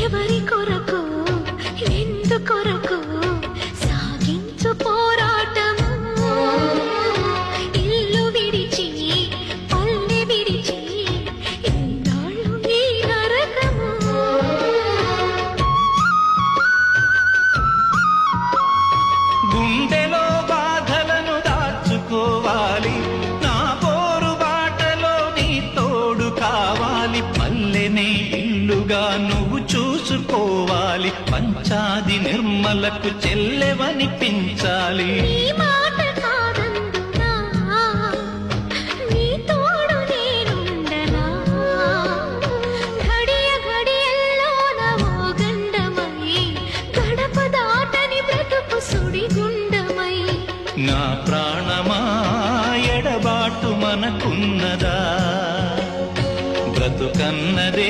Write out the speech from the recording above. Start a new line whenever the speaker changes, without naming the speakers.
ఎవరి కొరకు ఎందుకొరకు సాగించు పోరాటము ఇల్లు విడిచి పల్లె విడిచి ఎన్నాళ్ళు ఈ నరకము
గుండెలో బాధలను దాచుకోవాలి నా పోరు బాటలో నీ తోడు కావాలి పల్లెనే ఇల్లుగా నువ్వు చూసుకోవాలి పంచాది నిర్మలకు చెల్లెవనిపించాలి
నీ మాట కాదందునా నీ తోడు నేనుండనా ఘడియ ఘడియల్లోన ఓ గండమై గడప దాటని బ్రతుకు సుడిగుండమై
నా ప్రాణమా ఎడబాటు మనకున్నదా బ్రతుకన్నదే